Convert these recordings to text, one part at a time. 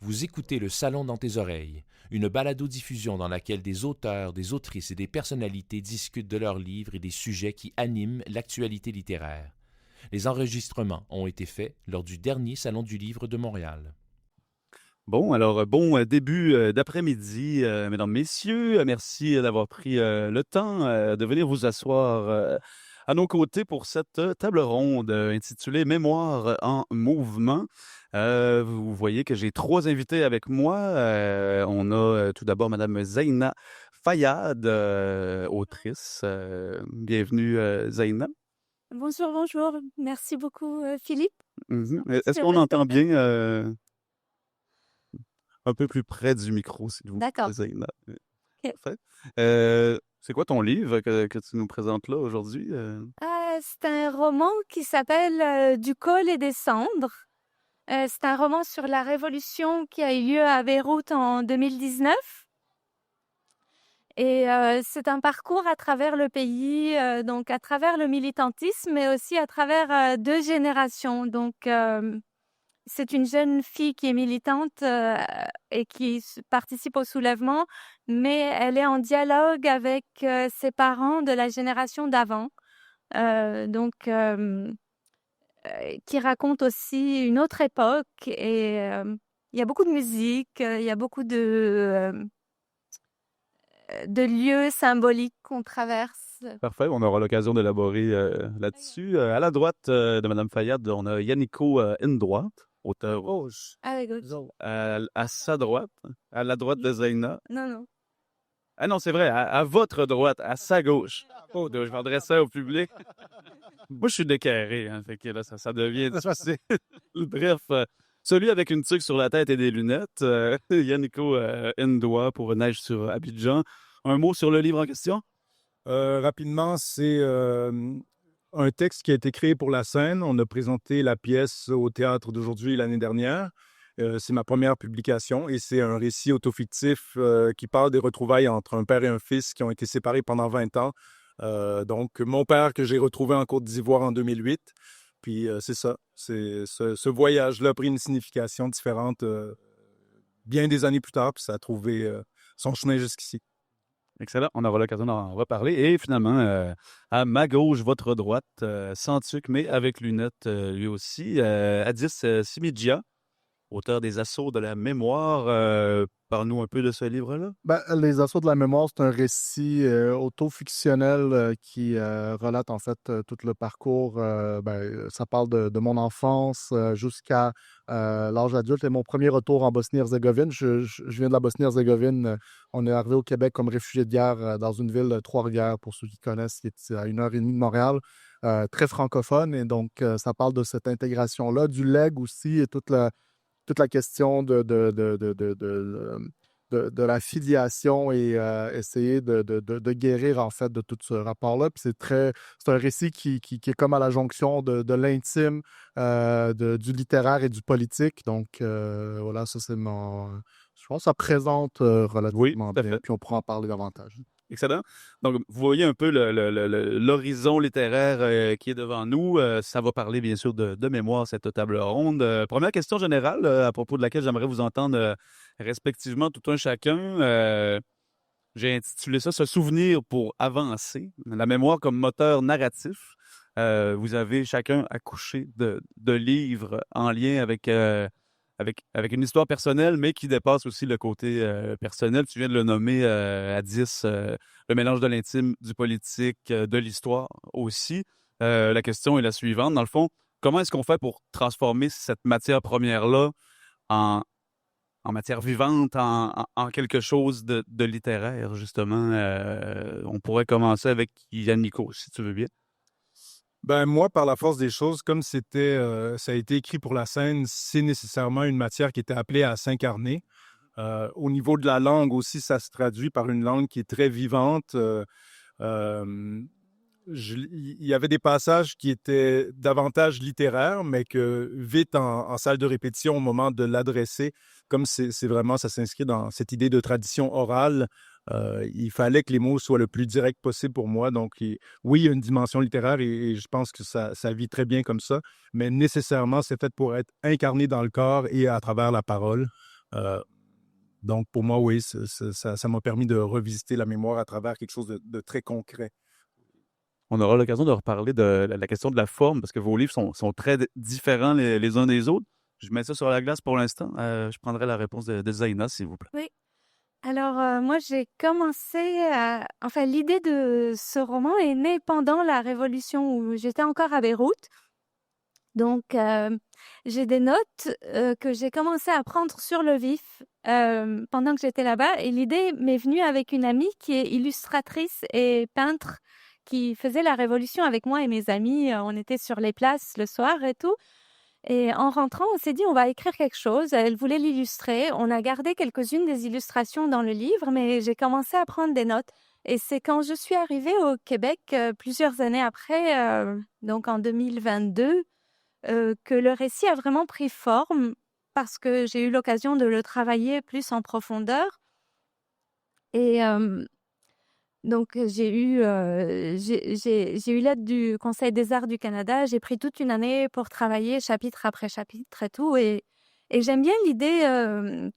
Vous écoutez Le Salon dans tes oreilles, une balado-diffusion dans laquelle des auteurs, des autrices et des personnalités discutent de leurs livres et des sujets qui animent l'actualité littéraire. Les enregistrements ont été faits lors du dernier Salon du livre de Montréal. Bon, alors, bon début d'après-midi, mesdames, messieurs. Merci d'avoir pris le temps de venir vous asseoir à nos côtés pour cette table ronde intitulée Mémoire en mouvement. Vous voyez que j'ai 3 invités avec moi. On a tout d'abord Madame Zaina Fayad, autrice. Bienvenue, Zaina. Bonjour, bonjour. Merci beaucoup, Philippe. Est-ce qu'on entend bien un peu plus près du micro, s'il vous plaît, D'accord. Zaina? Ok. Parfait. C'est quoi ton livre que tu nous présentes là aujourd'hui? C'est un roman qui s'appelle Du col et des cendres. C'est un roman sur la révolution qui a eu lieu à Beyrouth en 2019. Et c'est un parcours à travers le pays, donc à travers le militantisme, mais aussi à travers 2 générations. Donc, c'est une jeune fille qui est militante et qui participe au soulèvement, mais elle est en dialogue avec ses parents de la génération d'avant. Qui raconte aussi une autre époque. Et il y a beaucoup de musique, il y a beaucoup de lieux symboliques qu'on traverse. Parfait, on aura l'occasion d'élaborer là-dessus. À la droite de Mme Fayad, on a Yannico Indroit, auteur gauche. À la gauche. À sa droite, à la droite de Zaina. Non. Ah non, c'est vrai, à votre droite, à sa gauche. Oh, je vais adresser ça au public. Moi, je suis décarré, hein, fait que là, ça devient difficile. Bref, celui avec une tuque sur la tête et des lunettes, Yannico Ndoa pour Neige sur Abidjan. Un mot sur le livre en question? Rapidement, c'est un texte qui a été créé pour la scène. On a présenté la pièce au théâtre d'aujourd'hui l'année dernière. C'est ma première publication et c'est un récit autofictif qui parle des retrouvailles entre un père et un fils qui ont été séparés pendant 20 ans. Donc, mon père que j'ai retrouvé en Côte d'Ivoire en 2008. Puis, c'est ça. Ce voyage-là a pris une signification différente bien des années plus tard, puis ça a trouvé son chemin jusqu'ici. Excellent. On aura l'occasion d'en reparler. Et finalement, à ma gauche, votre droite, sans tuque, mais avec lunettes lui aussi, Addis Simidjia, auteur des Assauts de la mémoire. Parle-nous un peu de ce livre-là. Les Assauts de la mémoire, c'est un récit auto-fictionnel qui relate en fait tout le parcours. Ça parle de mon enfance jusqu'à l'âge adulte et mon premier retour en Bosnie-Herzégovine. Je viens de la Bosnie-Herzégovine. On est arrivé au Québec comme réfugié de guerre dans une ville de Trois-Rivières, pour ceux qui connaissent, qui est à 1h30 de Montréal. Très francophone. Et donc, ça parle de cette intégration-là, du legs aussi et toute la question de la filiation et essayer de guérir, en fait, de tout ce rapport-là. Puis c'est un récit qui est comme à la jonction de l'intime, du littéraire et du politique. Donc, voilà, ça, c'est je pense que ça présente relativement bien. Puis on pourra en parler davantage. Excellent. Donc, vous voyez un peu l'horizon littéraire qui est devant nous. Ça va parler, bien sûr, de mémoire, cette table ronde. Première question générale à propos de laquelle j'aimerais vous entendre respectivement tout un chacun. J'ai intitulé ça « Se souvenir pour avancer ». La mémoire comme moteur narratif. Vous avez chacun accouché de livres en lien avec une histoire personnelle, mais qui dépasse aussi le côté personnel. Tu viens de le nommer, Addis, le mélange de l'intime, du politique, de l'histoire aussi. La question est la suivante. Dans le fond, comment est-ce qu'on fait pour transformer cette matière première-là en matière vivante, en quelque chose de littéraire, justement? On pourrait commencer avec Yannico, si tu veux bien. Moi, par la force des choses, comme ça a été écrit pour la scène, c'est nécessairement une matière qui était appelée à s'incarner. Au niveau de la langue aussi, ça se traduit par une langue qui est très vivante. Il y avait des passages qui étaient davantage littéraires, mais que vite en salle de répétition, au moment de l'adresser, comme c'est vraiment, ça s'inscrit dans cette idée de tradition orale, il fallait que les mots soient le plus direct possible pour moi. Donc, oui, il y a une dimension littéraire et je pense que ça vit très bien comme ça, mais nécessairement, c'est fait pour être incarné dans le corps et à travers la parole. Donc, pour moi, oui, ça m'a permis de revisiter la mémoire à travers quelque chose de très concret. On aura l'occasion de reparler de la question de la forme, parce que vos livres sont très différents les uns des autres. Je mets ça sur la glace pour l'instant. Je prendrai la réponse de Zaina, s'il vous plaît. Oui. Alors, moi, j'ai commencé à... Enfin, l'idée de ce roman est née pendant la Révolution où j'étais encore à Beyrouth. Donc, j'ai des notes que j'ai commencé à prendre sur le vif pendant que j'étais là-bas. Et l'idée m'est venue avec une amie qui est illustratrice et peintre qui faisait la Révolution avec moi et mes amis. On était sur les places le soir et tout. Et en rentrant, on s'est dit, on va écrire quelque chose. Elle voulait l'illustrer. On a gardé quelques-unes des illustrations dans le livre, mais j'ai commencé à prendre des notes. Et c'est quand je suis arrivée au Québec, plusieurs années après, donc en 2022, que le récit a vraiment pris forme parce que j'ai eu l'occasion de le travailler plus en profondeur. Et donc, j'ai eu l'aide du Conseil des arts du Canada. J'ai pris toute une année pour travailler chapitre après chapitre et tout. Et j'aime bien l'idée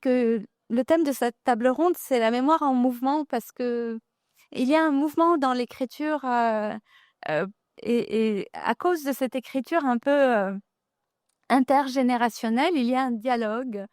que le thème de cette table ronde, c'est la mémoire en mouvement parce que il y a un mouvement dans l'écriture et à cause de cette écriture un peu intergénérationnelle, il y a un dialogue.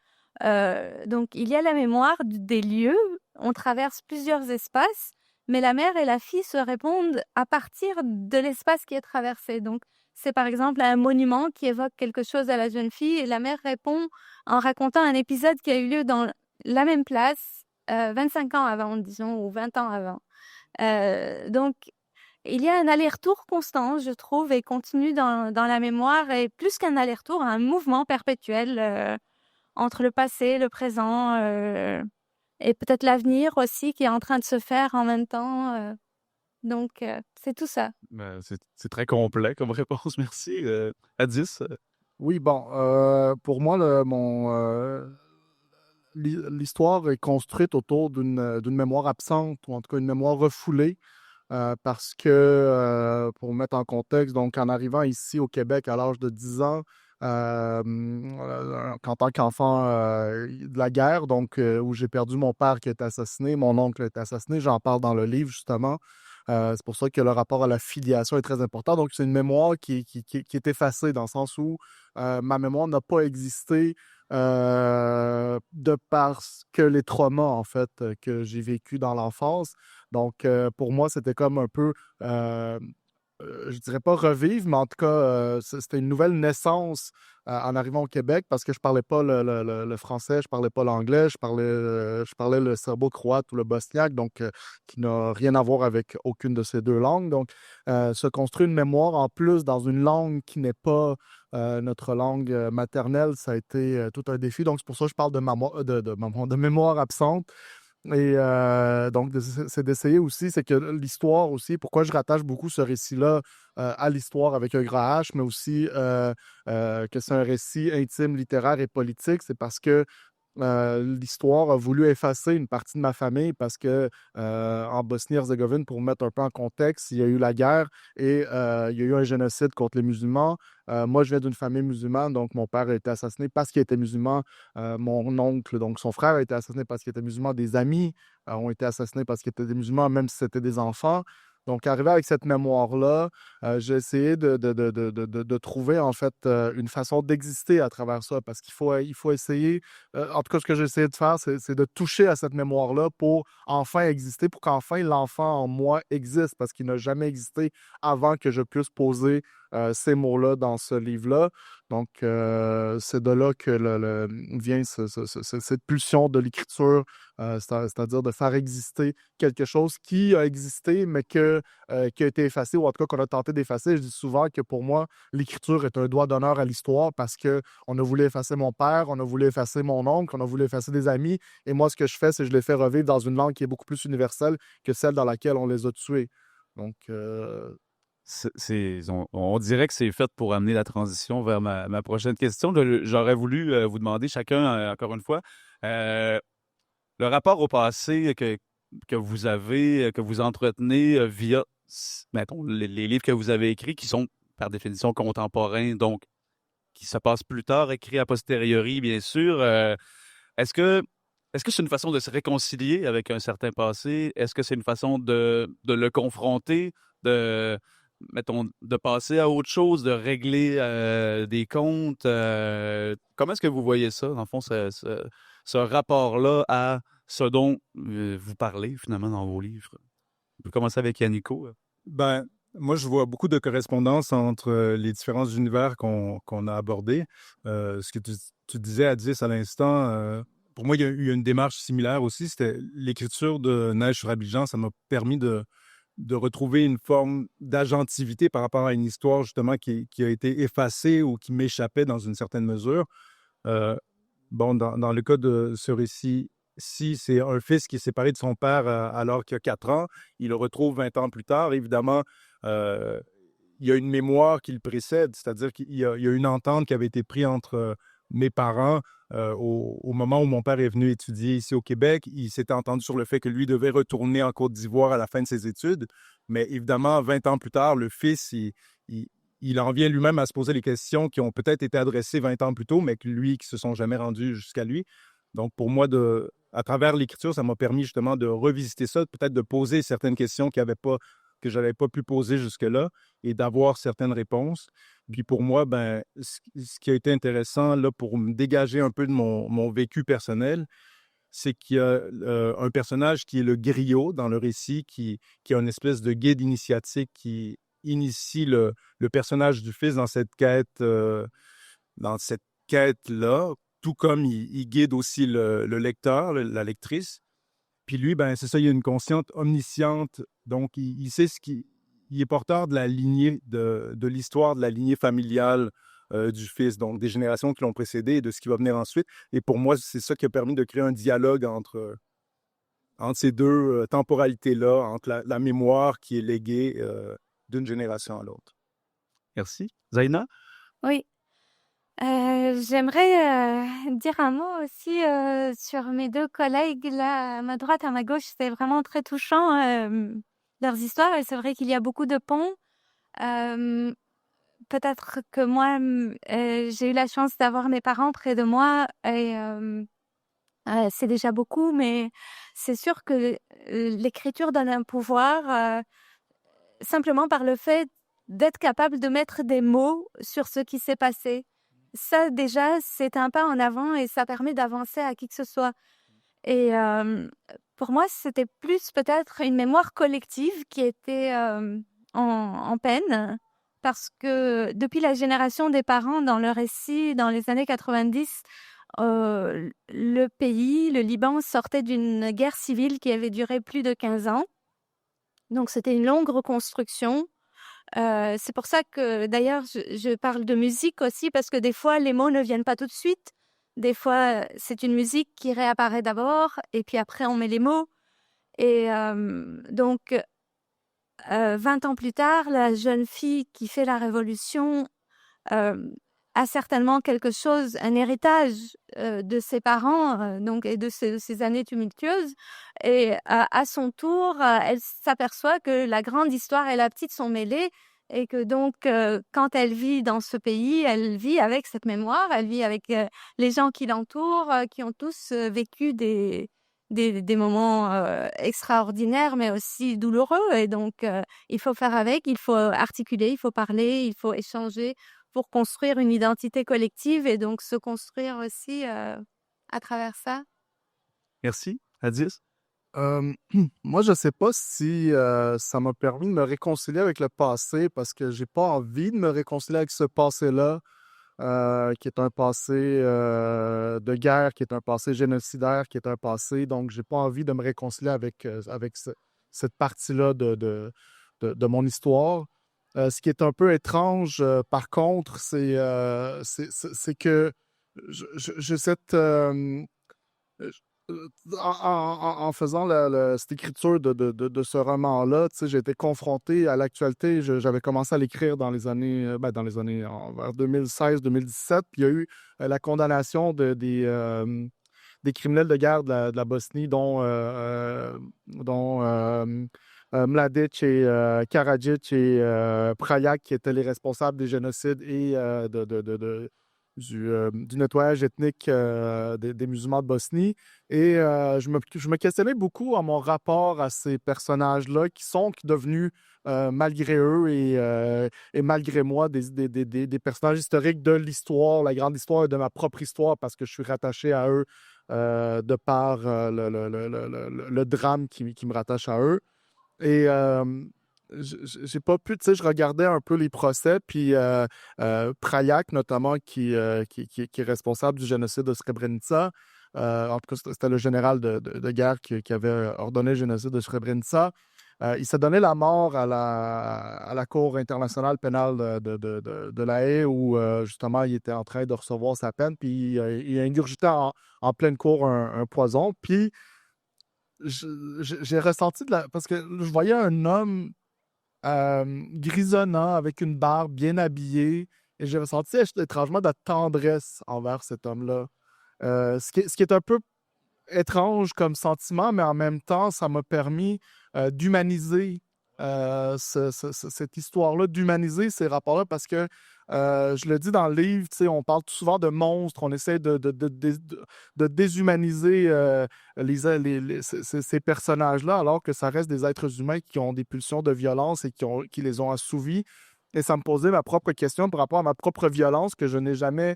Donc, il y a la mémoire des lieux. On traverse plusieurs espaces. Mais la mère et la fille se répondent à partir de l'espace qui est traversé. Donc, c'est par exemple un monument qui évoque quelque chose à la jeune fille et la mère répond en racontant un épisode qui a eu lieu dans la même place 25 ans avant, disons, ou 20 ans avant. Donc, il y a un aller-retour constant, je trouve, et continu dans la mémoire, et plus qu'un aller-retour, un mouvement perpétuel entre le passé, le présent... et peut-être l'avenir aussi qui est en train de se faire en même temps. Donc, c'est tout ça. C'est très complet comme réponse, merci. Addis? Oui, bon, pour moi, l'histoire est construite autour d'une mémoire absente, ou en tout cas une mémoire refoulée, parce que, pour mettre en contexte, donc en arrivant ici au Québec à l'âge de 10 ans, en tant qu'enfant de la guerre, donc où j'ai perdu mon père qui a été assassiné, mon oncle a été assassiné, j'en parle dans le livre justement. C'est pour ça que le rapport à la filiation est très important. Donc, c'est une mémoire qui est effacée dans le sens où ma mémoire n'a pas existé de parce que les traumas, en fait, que j'ai vécu dans l'enfance. Donc, pour moi, c'était comme un peu, je dirais pas revivre, mais en tout cas, c'était une nouvelle naissance en arrivant au Québec parce que je parlais pas le français, je parlais pas l'anglais, je parlais le serbo-croate ou le bosniaque, donc qui n'a rien à voir avec aucune de ces deux langues. Donc, se construire une mémoire en plus dans une langue qui n'est pas notre langue maternelle, ça a été tout un défi. Donc, c'est pour ça que je parle de mémoire absente. Et donc, c'est d'essayer aussi, c'est que l'histoire aussi, pourquoi je rattache beaucoup ce récit-là à l'histoire avec un grand H, mais aussi que c'est un récit intime, littéraire et politique, c'est parce que l'histoire a voulu effacer une partie de ma famille parce que en Bosnie-Herzégovine, pour mettre un peu en contexte, il y a eu la guerre et il y a eu un génocide contre les musulmans. Moi, je viens d'une famille musulmane, donc mon père a été assassiné parce qu'il était musulman. Mon oncle, donc son frère, a été assassiné parce qu'il était musulman. Des amis ont été assassinés parce qu'ils étaient des musulmans, même si c'était des enfants. Donc, arrivé avec cette mémoire-là, j'ai essayé de trouver, en fait, une façon d'exister à travers ça, parce il faut essayer, en tout cas, ce que j'ai essayé de faire, c'est de toucher à cette mémoire-là pour enfin exister, pour qu'enfin l'enfant en moi existe, parce qu'il n'a jamais existé avant que je puisse poser ces mots-là dans ce livre-là. Donc, c'est de là que vient cette pulsion de l'écriture, c'est-à-dire de faire exister quelque chose qui a existé, mais qui a été effacé, ou en tout cas qu'on a tenté d'effacer. Je dis souvent que pour moi, l'écriture est un doigt d'honneur à l'histoire parce qu'on a voulu effacer mon père, on a voulu effacer mon oncle, on a voulu effacer des amis. Et moi, ce que je fais, c'est que je les fais revivre dans une langue qui est beaucoup plus universelle que celle dans laquelle on les a tués. Donc, on dirait que c'est fait pour amener la transition vers ma prochaine question. J'aurais voulu vous demander chacun, encore une fois, le rapport au passé que vous avez, que vous entretenez via, mettons, les livres que vous avez écrits, qui sont par définition contemporains, donc qui se passent plus tard, écrits a posteriori, bien sûr. Est-ce que est-ce que c'est une façon de se réconcilier avec un certain passé? Est-ce que c'est une façon de le confronter, de, mettons, de passer à autre chose, de régler des comptes? Comment est-ce que vous voyez ça, dans le fond, ce rapport-là à ce dont vous parlez finalement dans vos livres? On peut commencer avec Yannico. Ben, moi, je vois beaucoup de correspondances entre les différents univers qu'on a abordés. Ce que tu disais, Addis, à l'instant, pour moi, il y a eu une démarche similaire aussi. C'était l'écriture de Neige sur Abidjan. Ça m'a permis de retrouver une forme d'agentivité par rapport à une histoire, justement, qui a été effacée ou qui m'échappait dans une certaine mesure. Euh, Bon, dans le cas de ce récit-ci, c'est un fils qui est séparé de son père alors qu'il a 4 ans. Il le retrouve 20 ans plus tard. Évidemment, euh, il y a une mémoire qui le précède, c'est-à-dire qu'il y a une entente qui avait été prise entre mes parents au moment où mon père est venu étudier ici au Québec. Il s'était entendu sur le fait que lui devait retourner en Côte d'Ivoire à la fin de ses études. Mais évidemment, 20 ans plus tard, le fils, il, il en vient lui-même à se poser les questions qui ont peut-être été adressées 20 ans plus tôt, mais qui ne se sont jamais rendues jusqu'à lui. Donc, pour moi, à travers l'écriture, ça m'a permis justement de revisiter ça, peut-être de poser certaines questions que je n'avais pas pu poser jusque-là et d'avoir certaines réponses. Puis pour moi, ben, ce qui a été intéressant là, pour me dégager un peu de mon vécu personnel, c'est qu'il y a un personnage qui est le griot dans le récit, qui a une espèce de guide initiatique qui initie le personnage du fils dans cette quête-là, tout comme il guide aussi le lecteur, la lectrice. Puis lui, ben c'est ça, il a une conscience omnisciente, donc il sait il est porteur de la lignée, de l'histoire de la lignée familiale du fils, donc des générations qui l'ont précédé et de ce qui va venir ensuite. Et pour moi, c'est ça qui a permis de créer un dialogue entre ces deux temporalités-là, entre la mémoire qui est léguée d'une génération à l'autre. Merci. Zaina? Oui. J'aimerais dire un mot aussi sur mes deux collègues là, à ma droite, à ma gauche. C'était vraiment très touchant leurs histoires. Et c'est vrai qu'il y a beaucoup de ponts. Euh, Peut-être que moi, j'ai eu la chance d'avoir mes parents près de moi et c'est déjà beaucoup, mais c'est sûr que l'écriture donne un pouvoir simplement par le fait d'être capable de mettre des mots sur ce qui s'est passé. Ça, déjà, c'est un pas en avant et ça permet d'avancer à qui que ce soit. Et pour moi, c'était plus peut-être une mémoire collective qui était en peine parce que depuis la génération des parents, dans le récit, dans les années 90, le pays, le Liban, sortait d'une guerre civile qui avait duré plus de 15 ans. Donc, c'était une longue reconstruction. C'est pour ça que, d'ailleurs, je parle de musique aussi, parce que des fois, les mots ne viennent pas tout de suite. Des fois, c'est une musique qui réapparaît d'abord, et puis après, on met les mots. Et donc, 20 ans plus tard, la jeune fille qui fait la révolution a certainement quelque chose, un héritage de ses parents donc, et de ces années tumultueuses. Et à son tour, elle s'aperçoit que la grande histoire et la petite sont mêlées et que donc, quand elle vit dans ce pays, elle vit avec cette mémoire, elle vit avec les gens qui l'entourent, qui ont tous vécu des moments extraordinaires, mais aussi douloureux. Et donc, il faut faire avec, il faut articuler, il faut parler, il faut échanger pour construire une identité collective et donc se construire aussi à travers ça. Merci. Addis? Moi, je ne sais pas si ça m'a permis de me réconcilier avec le passé parce que j'ai pas envie de me réconcilier avec ce passé-là, qui est un passé de guerre, qui est un passé génocidaire, qui est un passé. Donc, j'ai pas envie de me réconcilier avec cette partie-là de mon histoire. Ce qui est un peu étrange, par contre, c'est que j'ai cette... en faisant cette écriture de ce roman-là, tu sais, j'ai été confronté à l'actualité. J'avais commencé à l'écrire dans les années, vers 2016-2017. Puis il y a eu la condamnation des criminels de guerre de la Bosnie, dont Mladic et Karadzic et Prayak, qui étaient les responsables des génocides et du nettoyage ethnique des musulmans de Bosnie. Et je me questionnais beaucoup à mon rapport à ces personnages-là qui sont devenus, malgré eux et malgré moi, des personnages historiques de l'histoire, la grande histoire et de ma propre histoire, parce que je suis rattaché à eux de par le drame qui me rattache à eux. Et j'ai pas pu, tu sais, je regardais un peu les procès, puis Prayak, notamment, qui est responsable du génocide de Srebrenica. En tout cas, c'était le général de guerre qui avait ordonné le génocide de Srebrenica. Il s'est donné la mort à la Cour internationale pénale de La Haye, où justement il était en train de recevoir sa peine, puis il a ingurgité en pleine cour un poison. Puis j'ai ressenti parce que je voyais un homme grisonnant, avec une barbe, bien habillé, et j'ai ressenti étrangement de la tendresse envers cet homme-là. Ce qui est un peu étrange comme sentiment, mais en même temps, ça m'a permis d'humaniser cette histoire-là, d'humaniser ces rapports-là, parce que je le dis dans le livre, tu sais, on parle souvent de monstres, on essaie de déshumaniser ces personnages-là, alors que ça reste des êtres humains qui ont des pulsions de violence et qui les ont assouvis. Et ça me posait ma propre question par rapport à ma propre violence que je n'ai jamais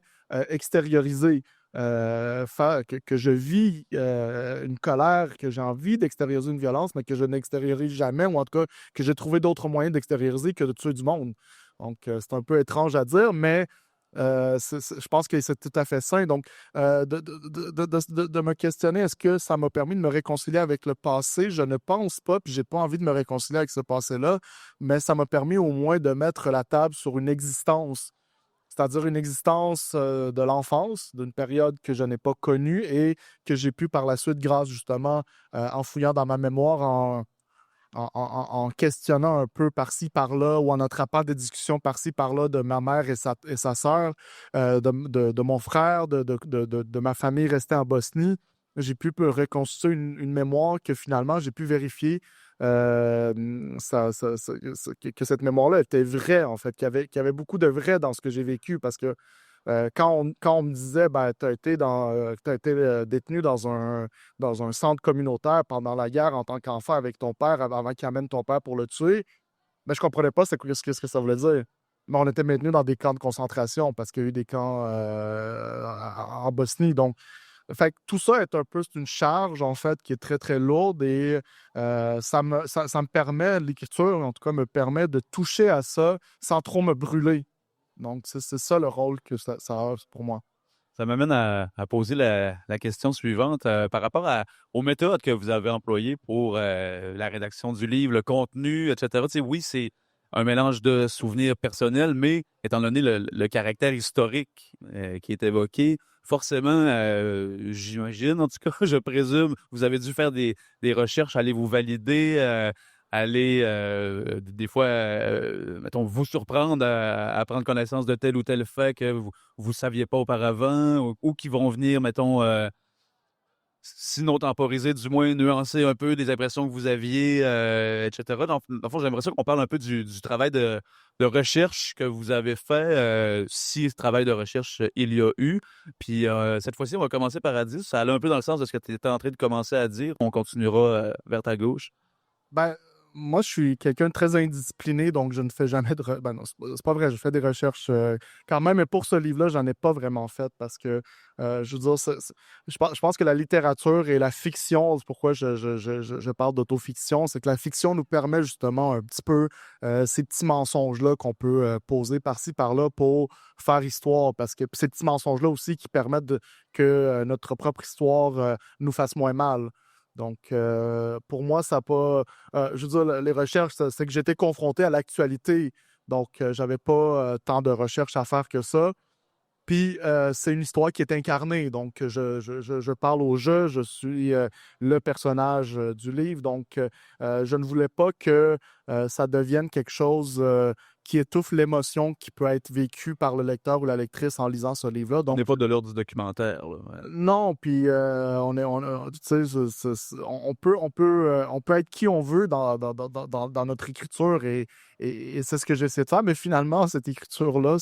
extériorisée. Que je vis une colère, que j'ai envie d'extérioriser une violence, mais que je n'extériorise jamais, ou en tout cas que j'ai trouvé d'autres moyens d'extérioriser que de tuer du monde. Donc, c'est un peu étrange à dire, mais je pense que c'est tout à fait sain. Donc, de me questionner, est-ce que ça m'a permis de me réconcilier avec le passé? Je ne pense pas, puis j'ai pas envie de me réconcilier avec ce passé-là, mais ça m'a permis au moins de mettre la table sur une existence, c'est-à-dire une existence de l'enfance, d'une période que je n'ai pas connue et que j'ai pu par la suite, grâce justement, en fouillant dans ma mémoire, en questionnant un peu par-ci, par-là, ou en attrapant des discussions par-ci, par-là de ma mère et sa sœur, de mon frère, de ma famille restée en Bosnie, j'ai pu reconstituer une mémoire que finalement j'ai pu vérifier que cette mémoire-là était vraie, en fait, qu'il y avait beaucoup de vrai dans ce que j'ai vécu, parce que quand on me disait, ben, tu as été, détenu dans un centre communautaire pendant la guerre en tant qu'enfant avec ton père, avant qu'il amène ton père pour le tuer, ben, je comprenais pas ce que ça voulait dire. Mais on était maintenus dans des camps de concentration parce qu'il y a eu des camps en Bosnie. Donc, fait que tout ça c'est une charge, en fait, qui est très, très lourde, et ça me permet, l'écriture, en tout cas, me permet de toucher à ça sans trop me brûler. Donc, c'est ça le rôle que ça a pour moi. Ça m'amène à poser la question suivante par rapport aux méthodes que vous avez employées pour la rédaction du livre, le contenu, etc. Tu sais, oui, c'est un mélange de souvenirs personnels, mais étant donné le caractère historique qui est évoqué, forcément, j'imagine, en tout cas, je présume, vous avez dû faire des recherches, aller vous valider, aller, des fois, mettons, vous surprendre à prendre connaissance de tel ou tel fait que vous ne saviez pas auparavant, ou qui vont venir, mettons, sinon temporiser, du moins nuancer un peu des impressions que vous aviez, etc. Dans le fond, j'aimerais ça qu'on parle un peu du travail de recherche que vous avez fait, si ce travail de recherche il y a eu. Puis cette fois-ci, on va commencer par Adis. Ça allait un peu dans le sens de ce que tu étais en train de commencer à dire. On continuera vers ta gauche. Ben, moi, je suis quelqu'un de très indiscipliné, donc je ne fais jamais ben non, c'est pas vrai, je fais des recherches quand même, mais pour ce livre-là, j'en ai pas vraiment fait parce que, je veux dire, je pense que la littérature et la fiction, c'est pourquoi je parle d'autofiction, c'est que la fiction nous permet justement un petit peu ces petits mensonges-là qu'on peut poser par-ci, par-là pour faire histoire, parce que ces petits mensonges-là aussi qui permettent que notre propre histoire nous fasse moins mal. Donc, pour moi, ça n'a pas. Je veux dire, les recherches, c'est que j'étais confronté à l'actualité. Donc, j'avais pas tant de recherches à faire que ça. Puis, c'est une histoire qui est incarnée. Donc, je parle au jeu, je suis le personnage du livre. Donc, je ne voulais pas que ça devienne quelque chose qui étouffe l'émotion qui peut être vécue par le lecteur ou la lectrice en lisant ce livre-là. On Donc, n'est pas de l'ordre du documentaire, là. non, puis tu sais, on peut être qui on veut dans notre écriture, et c'est ce que j'essaie de faire. Mais finalement, cette écriture-là,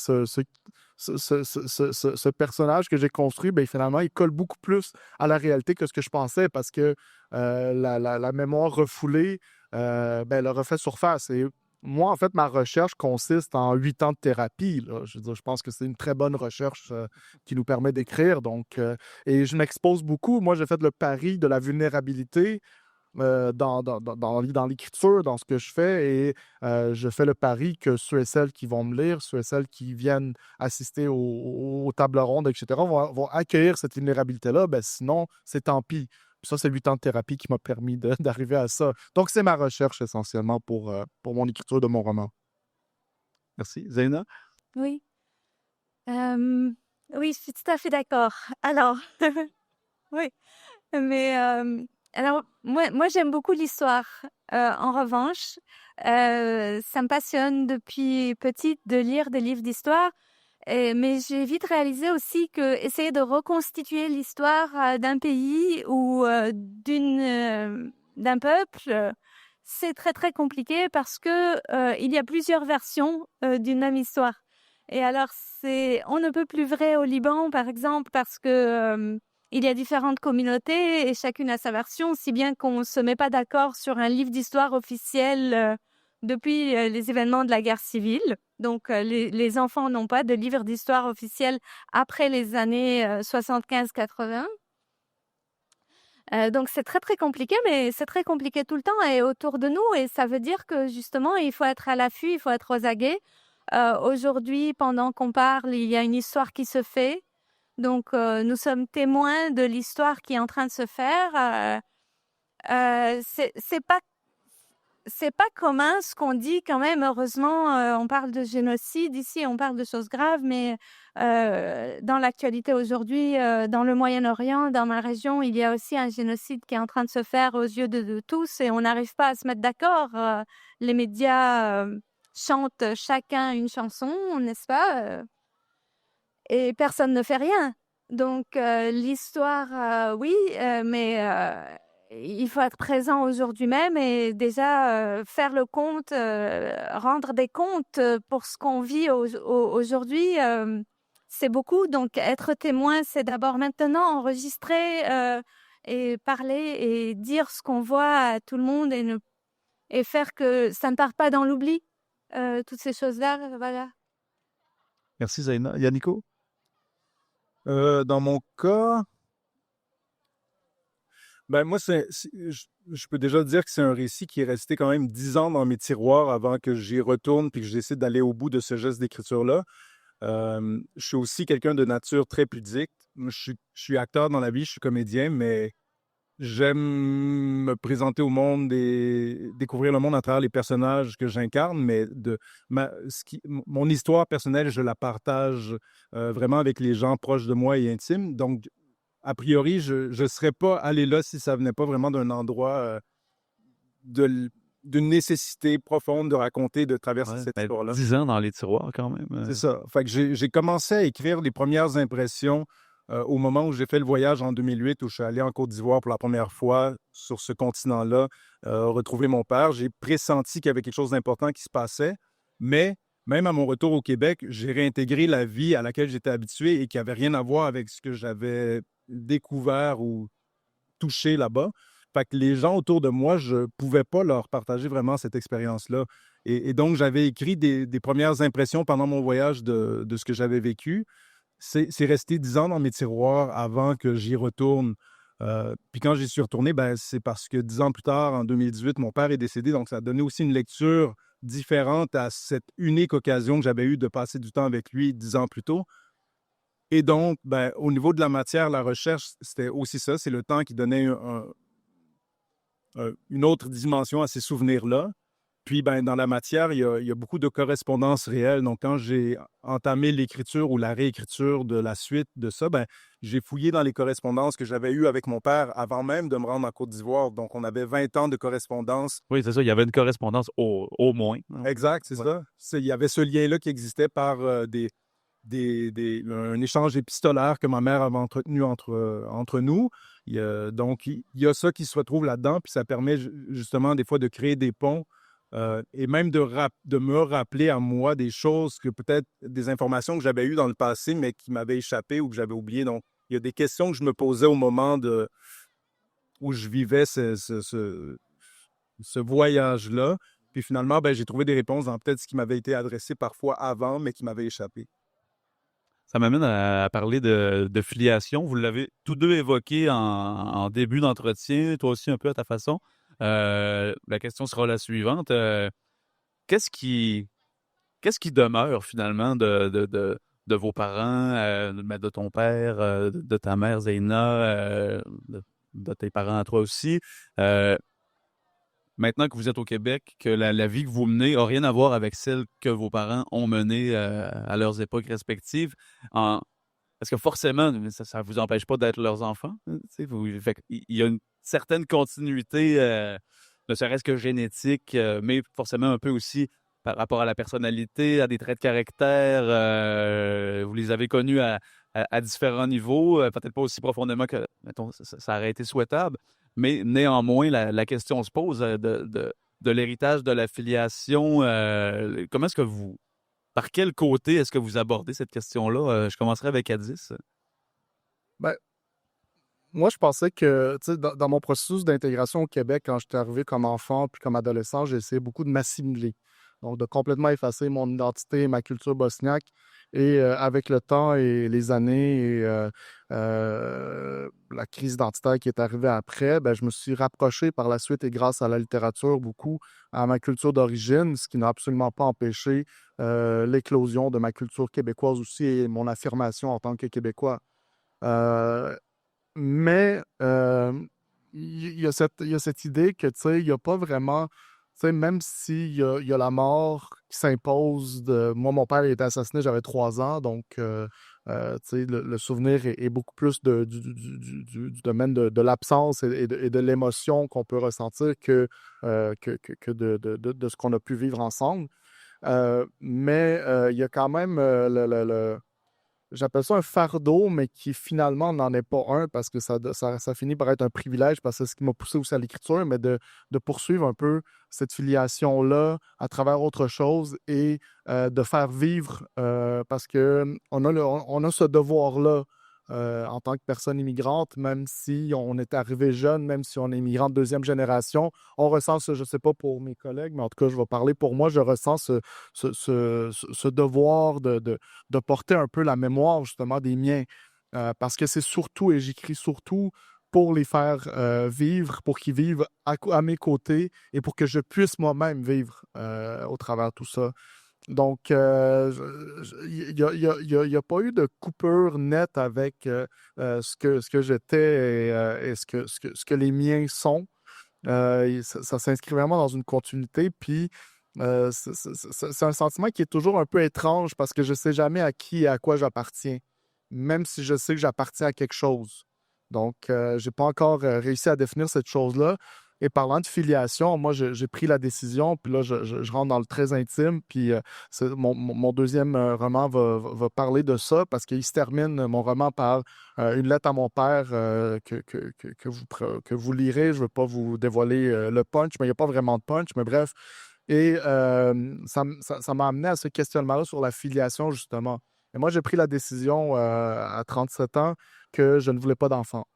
ce personnage que j'ai construit, ben, finalement, il colle beaucoup plus à la réalité que ce que je pensais parce que la mémoire refoulée, ben, elle a refait surface. Et moi, en fait, ma recherche consiste en 8 ans de thérapie, là. Je veux dire, je pense que c'est une très bonne recherche qui nous permet d'écrire. Donc, et je m'expose beaucoup. Moi, j'ai fait le pari de la vulnérabilité dans l'écriture, dans ce que je fais, et je fais le pari que ceux et celles qui vont me lire, ceux et celles qui viennent assister aux tables rondes, etc., vont accueillir cette vulnérabilité-là. Ben, sinon, c'est tant pis. Puis ça, c'est 8 ans de thérapie qui m'a permis d'arriver à ça. Donc, c'est ma recherche essentiellement pour mon écriture de mon roman. Merci. Zaina? Oui. Oui, je suis tout à fait d'accord. Alors, oui, mais alors moi j'aime beaucoup l'histoire. En revanche, ça me passionne depuis petite de lire des livres d'histoire. Mais j'ai vite réalisé aussi que essayer de reconstituer l'histoire d'un pays ou d'un peuple, c'est très très compliqué parce que il y a plusieurs versions d'une même histoire. Et alors on ne peut plus vrai au Liban, par exemple, parce que il y a différentes communautés et chacune a sa version, si bien qu'on ne se met pas d'accord sur un livre d'histoire officiel depuis les événements de la guerre civile. Donc, les enfants n'ont pas de livre d'histoire officiel après les années 75-80. Donc, c'est très, très compliqué, mais c'est très compliqué tout le temps et autour de nous. Et ça veut dire que, justement, il faut être à l'affût, il faut être aux aguets. Aujourd'hui, pendant qu'on parle, il y a une histoire qui se fait. Donc, nous sommes témoins de l'histoire qui est en train de se faire. C'est pas commun ce qu'on dit quand même. Heureusement, on parle de génocide ici, on parle de choses graves, mais dans l'actualité aujourd'hui, dans le Moyen-Orient, dans ma région, il y a aussi un génocide qui est en train de se faire aux yeux de tous et on n'arrive pas à se mettre d'accord. Les médias chantent chacun une chanson, n'est-ce pas? Et personne ne fait rien. Donc, l'histoire, oui, mais il faut être présent aujourd'hui même et déjà faire le compte, rendre des comptes pour ce qu'on vit aujourd'hui, c'est beaucoup. Donc, être témoin, c'est d'abord maintenant enregistrer et parler et dire ce qu'on voit à tout le monde et faire que ça ne part pas dans l'oubli. Toutes ces choses-là, voilà. Merci, Zaina. Yannico? Dans mon cas, ben moi, je peux déjà dire que c'est un récit qui est resté quand même 10 ans dans mes tiroirs avant que j'y retourne puis que je décide d'aller au bout de ce geste d'écriture-là. Je suis aussi quelqu'un de nature très pudique. Je suis acteur dans la vie, je suis comédien, mais j'aime me présenter au monde et découvrir le monde à travers les personnages que j'incarne, mais mon histoire personnelle, je la partage vraiment avec les gens proches de moi et intimes. Donc, a priori, je ne serais pas allé là si ça venait pas vraiment d'un endroit d'une nécessité profonde de raconter, de traverser cette histoire-là. 10 ans dans les tiroirs quand même. C'est ça. Fait que j'ai commencé à écrire les premières impressions au moment où j'ai fait le voyage en 2008, où je suis allé en Côte d'Ivoire pour la première fois sur ce continent-là, retrouver mon père. J'ai pressenti qu'il y avait quelque chose d'important qui se passait, mais même à mon retour au Québec, j'ai réintégré la vie à laquelle j'étais habitué et qui n'avait rien à voir avec ce que j'avais découvert ou touché là-bas. Fait que les gens autour de moi, je ne pouvais pas leur partager vraiment cette expérience-là. Et donc, j'avais écrit des premières impressions pendant mon voyage de ce que j'avais vécu. C'est resté 10 ans dans mes tiroirs avant que j'y retourne. Puis quand j'y suis retourné, ben, c'est parce que 10 ans plus tard, en 2018, mon père est décédé. Donc, ça a donné aussi une lecture différente à cette unique occasion que j'avais eue de passer du temps avec lui 10 ans plus tôt. Et donc, ben, au niveau de la matière, la recherche, c'était aussi ça. C'est le temps qui donnait une autre dimension à ces souvenirs-là. Puis, ben, dans la matière, il y a beaucoup de correspondances réelles. Donc, quand j'ai entamé l'écriture ou la réécriture de la suite de ça, ben, j'ai fouillé dans les correspondances que j'avais eues avec mon père avant même de me rendre en Côte d'Ivoire. Donc, on avait 20 ans de correspondance. Oui, c'est ça. Il y avait une correspondance au moins. Exact, c'est ça. Il y avait ce lien-là qui existait par un échange épistolaire que ma mère avait entretenu entre nous. Donc, il y a ça qui se retrouve là-dedans, puis ça permet justement des fois de créer des ponts et même de me rappeler à moi des choses que peut-être des informations que j'avais eues dans le passé, mais qui m'avaient échappé ou que j'avais oubliées. Donc, il y a des questions que je me posais au moment où je vivais ce voyage-là. Puis finalement, ben, j'ai trouvé des réponses dans peut-être ce qui m'avait été adressé parfois avant, mais qui m'avait échappé. Ça m'amène à parler de filiation. Vous l'avez tous deux évoqué en début d'entretien, toi aussi un peu à ta façon. La question sera la suivante. Qu'est-ce qui demeure finalement de vos parents, de ton père, de ta mère Zeyna, de tes parents à toi aussi? Maintenant que vous êtes au Québec, que la vie que vous menez n'a rien à voir avec celle que vos parents ont menée à leurs époques respectives. Parce que forcément, ça ne vous empêche pas d'être leurs enfants. Hein, tu sais, il y a une certaine continuité, ne serait-ce que génétique, mais forcément un peu aussi par rapport à la personnalité, à des traits de caractère. Vous les avez connus à différents niveaux, peut-être pas aussi profondément que, mettons, ça aurait été souhaitable. Mais néanmoins, la question se pose de l'héritage, de la filiation. Comment est-ce que par quel côté est-ce que vous abordez cette question-là? Je commencerai avec Addis. Ben, moi, je pensais que, tu sais, dans mon processus d'intégration au Québec, quand j'étais arrivé comme enfant puis comme adolescent, j'ai essayé beaucoup de m'assimiler. Donc, de complètement effacer mon identité, ma culture bosniaque. Et avec le temps et les années et la crise identitaire qui est arrivée après, ben, je me suis rapproché par la suite et grâce à la littérature beaucoup à ma culture d'origine, ce qui n'a absolument pas empêché l'éclosion de ma culture québécoise aussi et mon affirmation en tant que Québécois. Euh, mais il y a cette idée que, tu sais, il n'y a pas vraiment, tu sais, même s'il y a la mort qui s'impose de... Moi, mon père a été assassiné, j'avais 3 ans, donc, tu sais, le souvenir est beaucoup plus du domaine de l'absence et de l'émotion qu'on peut ressentir que de ce qu'on a pu vivre ensemble. Mais il y a quand même j'appelle ça un fardeau, mais qui finalement n'en est pas un parce que ça finit par être un privilège parce que c'est ce qui m'a poussé aussi à l'écriture, mais de poursuivre un peu cette filiation-là à travers autre chose et de faire vivre parce que on a ce devoir-là en tant que personne immigrante, même si on est arrivé jeune, même si on est immigrant de deuxième génération, on ressent je ne sais pas pour mes collègues, mais en tout cas, je vais parler pour moi, je ressens ce devoir de porter un peu la mémoire justement des miens. Parce que c'est surtout, et j'écris surtout pour les faire vivre, pour qu'ils vivent à mes côtés et pour que je puisse moi-même vivre au travers de tout ça. Donc, il n'y a pas eu de coupure nette avec ce que j'étais et ce que les miens sont. Ça s'inscrit vraiment dans une continuité. Puis, c'est un sentiment qui est toujours un peu étrange parce que je ne sais jamais à qui et à quoi j'appartiens, même si je sais que j'appartiens à quelque chose. Donc, je n'ai pas encore réussi à définir cette chose-là. Et parlant de filiation, moi, j'ai pris la décision, puis là, je rentre dans le très intime, puis mon deuxième roman va parler de ça, parce qu'il se termine, mon roman, par une lettre à mon père que vous lirez. Je ne veux pas vous dévoiler le punch, mais il n'y a pas vraiment de punch, mais bref. Et ça m'a amené à ce questionnement-là sur la filiation, justement. Et moi, j'ai pris la décision à 37 ans que je ne voulais pas d'enfant.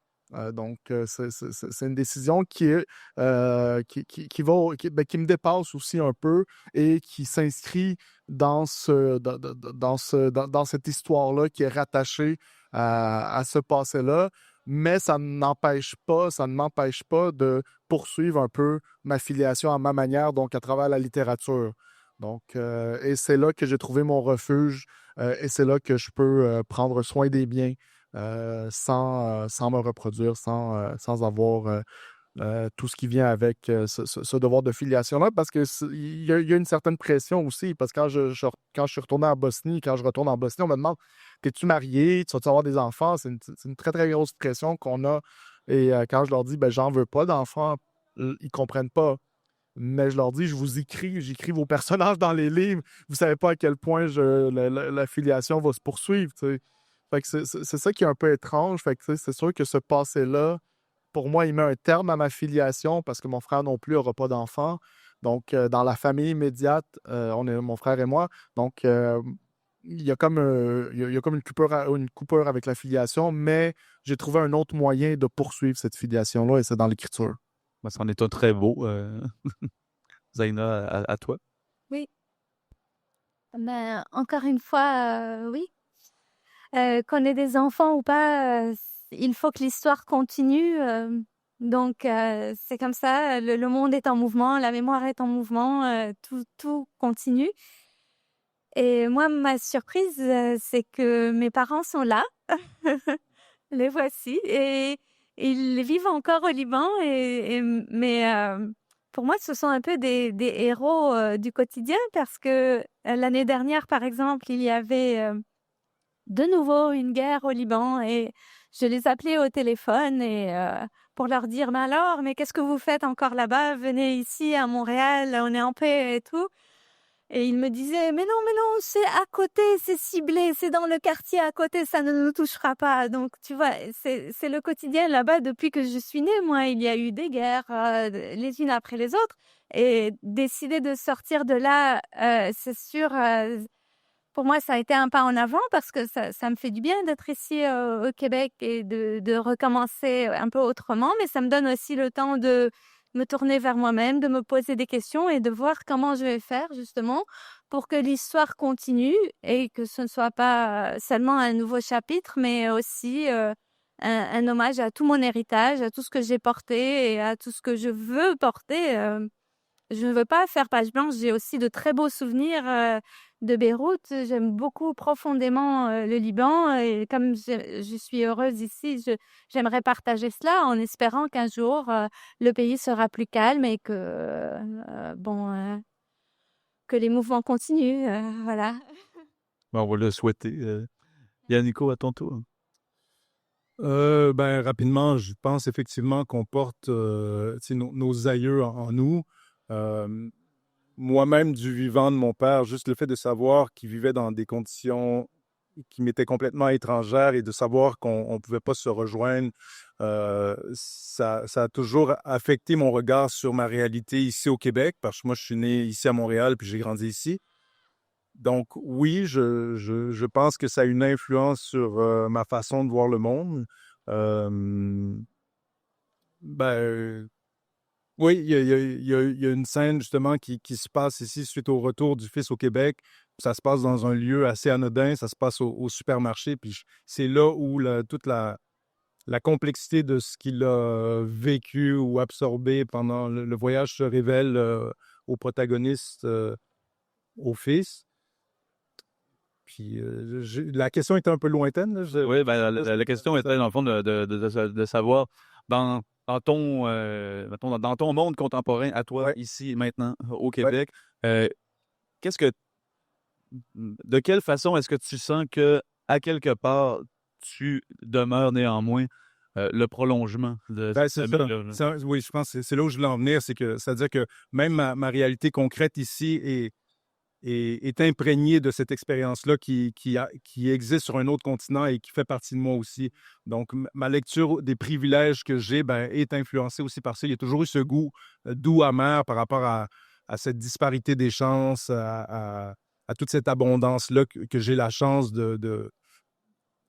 Donc, c'est une décision qui me dépasse aussi un peu et qui s'inscrit dans cette histoire-là qui est rattachée à ce passé-là. Mais ça ne m'empêche pas de poursuivre un peu ma filiation à ma manière, donc à travers la littérature. Donc, et c'est là que j'ai trouvé mon refuge et c'est là que je peux prendre soin des biens sans me reproduire, sans avoir tout ce qui vient avec ce devoir de filiation-là, parce qu'il y a une certaine pression aussi, parce que quand je suis retourné en Bosnie, quand je retourne en Bosnie, on me demande, t'es-tu marié, tu vas-tu avoir des enfants? C'est une très, très grosse pression qu'on a. Et quand je leur dis, ben, j'en veux pas d'enfants, ils comprennent pas. Mais je leur dis, j'écris vos personnages dans les livres. Vous savez pas à quel point la filiation va se poursuivre, tu sais. Fait que c'est ça qui est un peu étrange. Fait que, tu sais, c'est sûr que ce passé-là, pour moi, il met un terme à ma filiation parce que mon frère non plus n'aura pas d'enfant. Donc, dans la famille immédiate, on est mon frère et moi. Donc, il y a comme, il y a comme une coupure avec la filiation, mais j'ai trouvé un autre moyen de poursuivre cette filiation-là et c'est dans l'écriture. Ben, c'en est un très beau. Zaina, à toi. Oui, mais encore une fois, oui. Qu'on ait des enfants ou pas, il faut que l'histoire continue. Donc, c'est comme ça. Le monde est en mouvement, la mémoire est en mouvement, tout continue. Et moi, ma surprise, c'est que mes parents sont là. Les voici. Et ils vivent encore au Liban. Mais pour moi, ce sont un peu des héros du quotidien parce que l'année dernière, par exemple, il y avait de nouveau une guerre au Liban et je les appelais au téléphone et pour leur dire, mais alors, mais qu'est-ce que vous faites encore là-bas? Venez ici à Montréal, on est en paix et tout. Et ils me disaient, mais non, c'est à côté, c'est ciblé, c'est dans le quartier à côté, ça ne nous touchera pas. Donc, tu vois, c'est le quotidien là-bas depuis que je suis née. Moi, il y a eu des guerres, les unes après les autres. Et décider de sortir de là, c'est sûr, pour moi, ça a été un pas en avant parce que ça me fait du bien d'être ici au Québec et de recommencer un peu autrement, mais ça me donne aussi le temps de me tourner vers moi-même, de me poser des questions et de voir comment je vais faire justement pour que l'histoire continue et que ce ne soit pas seulement un nouveau chapitre, mais aussi un hommage à tout mon héritage, à tout ce que j'ai porté et à tout ce que je veux porter. Je ne veux pas faire page blanche. J'ai aussi de très beaux souvenirs de Beyrouth. J'aime beaucoup profondément le Liban et comme je suis heureuse ici, j'aimerais partager cela en espérant qu'un jour le pays sera plus calme et que que les mouvements continuent. Voilà. Ben, on va le souhaiter. Yannico, à ton tour. Ben, rapidement, je pense effectivement qu'on porte tu sais, nos aïeux en nous. Moi-même, du vivant de mon père, juste le fait de savoir qu'il vivait dans des conditions qui m'étaient complètement étrangères et de savoir qu'on ne pouvait pas se rejoindre, ça a toujours affecté mon regard sur ma réalité ici au Québec, parce que moi, je suis né ici à Montréal puis j'ai grandi ici. Donc, oui, je pense que ça a une influence sur ma façon de voir le monde. Ben, oui, il y a une scène justement qui se passe ici suite au retour du fils au Québec. Ça se passe dans un lieu assez anodin, ça se passe au supermarché. Puis c'est là où toute la complexité de ce qu'il a vécu ou absorbé pendant le voyage se révèle au protagoniste, au fils. Puis la question était un peu lointaine. Là, Oui, ben, la question était, dans le fond, de savoir dans ton, mettons, dans ton monde contemporain, à toi, Ouais. ici, maintenant, au Québec, de quelle façon est-ce que tu sens que, à quelque part, tu demeures néanmoins le prolongement de Ben, ce c'est ça. milieu-là? Oui, je pense que c'est là où je voulais en venir. C'est-à-dire que même ma réalité concrète ici est imprégnée de cette expérience-là qui existe sur un autre continent et qui fait partie de moi aussi. Donc, ma lecture des privilèges que j'ai est influencée aussi par ça. Il y a toujours eu ce goût doux, amer par rapport à cette disparité des chances, à toute cette abondance-là que j'ai la chance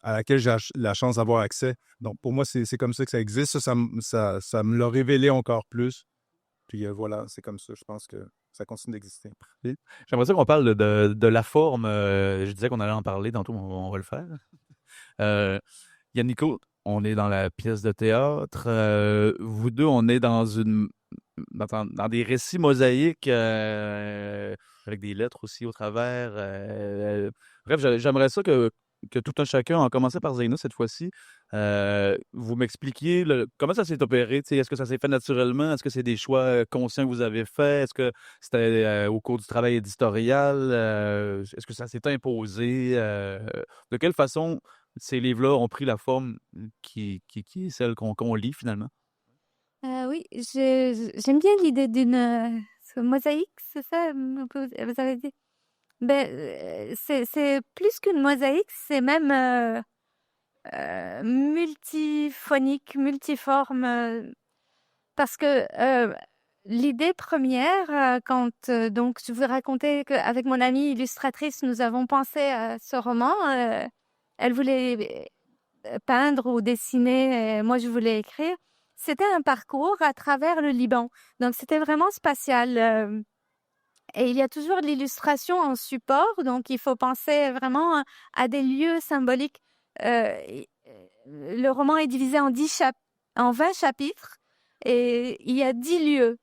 à laquelle j'ai la chance d'avoir accès. Donc, pour moi, c'est comme ça que ça existe. Ça me l'a révélé encore plus. Puis voilà, c'est comme ça. Je pense que ça continue d'exister. J'aimerais ça qu'on parle de la forme. Je disais qu'on allait en parler, tantôt, on va le faire. Yannico, on est dans la pièce de théâtre. Vous deux, on est dans des récits mosaïques avec des lettres aussi au travers. Bref, j'aimerais ça que tout un chacun, en commençant par Zaina cette fois-ci, vous m'expliquiez comment ça s'est opéré. Est-ce que ça s'est fait naturellement? Est-ce que c'est des choix conscients que vous avez faits? Est-ce que c'était au cours du travail éditorial? Est-ce que ça s'est imposé? De quelle façon ces livres-là ont pris la forme qui est celle qu'on lit finalement? Oui, j'aime bien l'idée d'une mosaïque, c'est ça? Vous avez dit? Ben, c'est plus qu'une mosaïque, c'est même multiphonique, multiforme, parce que l'idée première, quand donc je vous racontais qu'avec mon amie illustratrice, nous avons pensé à ce roman. Elle voulait peindre ou dessiner, et moi je voulais écrire. C'était un parcours à travers le Liban. Donc c'était vraiment spatial. Et il y a toujours de l'illustration en support, donc il faut penser vraiment à des lieux symboliques. Le roman est divisé en 20 chapitres et il y a 10 lieux.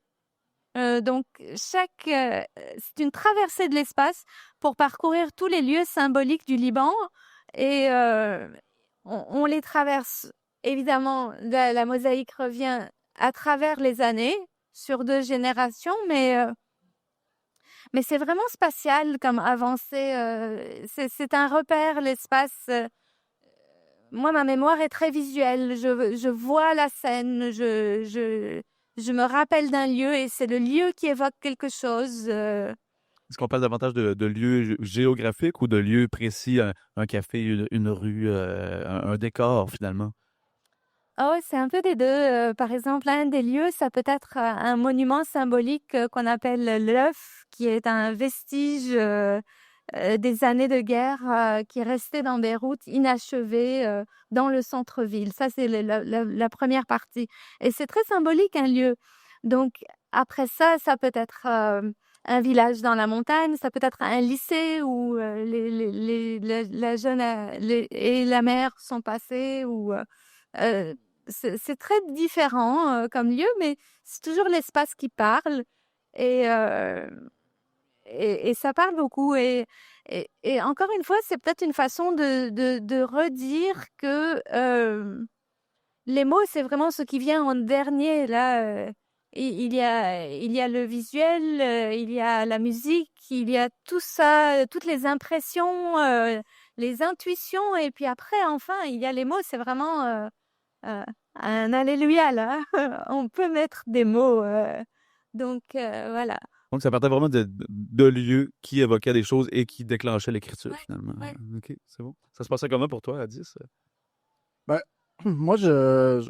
Donc c'est une traversée de l'espace pour parcourir tous les lieux symboliques du Liban et on les traverse. Évidemment, la mosaïque revient à travers les années, sur 2 générations, mais c'est vraiment spatial comme avancée. C'est un repère, l'espace. Moi, ma mémoire est très visuelle. Je vois la scène, je me rappelle d'un lieu et c'est le lieu qui évoque quelque chose. Est-ce qu'on parle davantage de lieux géographiques ou de lieux précis, un café, une rue, un décor finalement? Ah ouais, c'est un peu des deux. Par exemple, un des lieux, ça peut être un monument symbolique qu'on appelle l'œuf, qui est un vestige des années de guerre qui est resté dans Beyrouth, inachevé dans le centre-ville. Ça, c'est la première partie. Et c'est très symbolique, un lieu. Donc, après ça, ça peut être un village dans la montagne, ça peut être un lycée où la jeune et la mère sont passés, ou c'est très différent comme lieu, mais c'est toujours l'espace qui parle et, euh, et ça parle beaucoup. Et encore une fois, c'est peut-être une façon de redire que les mots, c'est vraiment ce qui vient en dernier. Là, il y a le visuel, il y a la musique, il y a tout ça, toutes les impressions, les intuitions, et puis après, enfin, il y a les mots. C'est vraiment un alléluia, là. On peut mettre des mots. Donc, voilà. Donc, ça partait vraiment de lieux qui évoquaient des choses et qui déclenchaient l'écriture, Ouais, finalement. ouais. OK, c'est bon. Ça se passait comment pour toi, Addis? Ben, moi, ce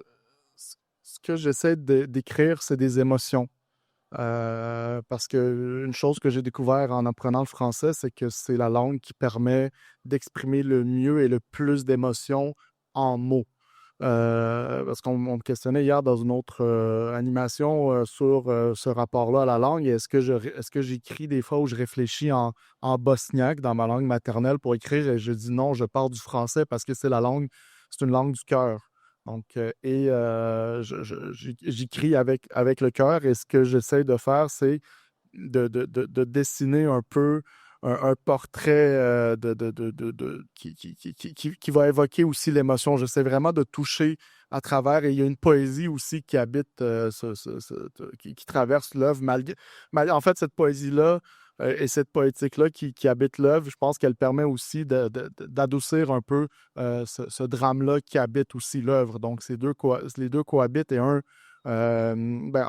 que j'essaie d'écrire, c'est des émotions. Parce que une chose que j'ai découvert en apprenant le français, c'est que c'est la langue qui permet d'exprimer le mieux et le plus d'émotions en mots. Parce qu'on me questionnait hier dans une autre animation sur ce rapport-là à la langue. Est-ce que j'écris des fois où je réfléchis en bosniaque dans ma langue maternelle pour écrire, et je dis non, je pars du français parce que c'est une langue du cœur. Donc, j'écris avec le cœur, et ce que j'essaie de faire, c'est de dessiner un peu un portrait qui va évoquer aussi l'émotion. J'essaie vraiment de toucher à travers, et il y a une poésie aussi qui habite, qui traverse l'œuvre. En fait, cette poésie-là et cette poétique-là qui habite l'œuvre, je pense qu'elle permet aussi d'adoucir un peu ce drame-là qui habite aussi l'œuvre. Donc, les deux cohabitent, et en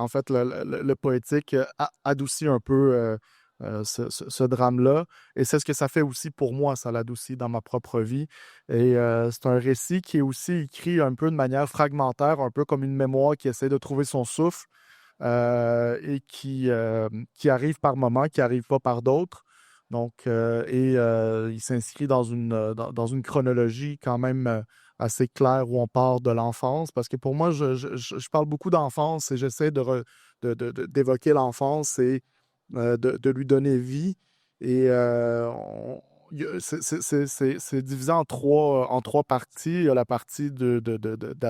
fait, le poétique adoucit un peu ce drame-là. Et c'est ce que ça fait aussi pour moi, ça l'adoucit dans ma propre vie. Et c'est un récit qui est aussi écrit un peu de manière fragmentaire, un peu comme une mémoire qui essaie de trouver son souffle, et qui arrive par moments, qui n'arrive pas par d'autres. Donc, il s'inscrit dans une chronologie quand même assez claire, où on part de l'enfance. Parce que pour moi, je parle beaucoup d'enfance, et j'essaie d'évoquer l'enfance et de lui donner vie. Et c'est divisé en trois parties. Il y a la partie de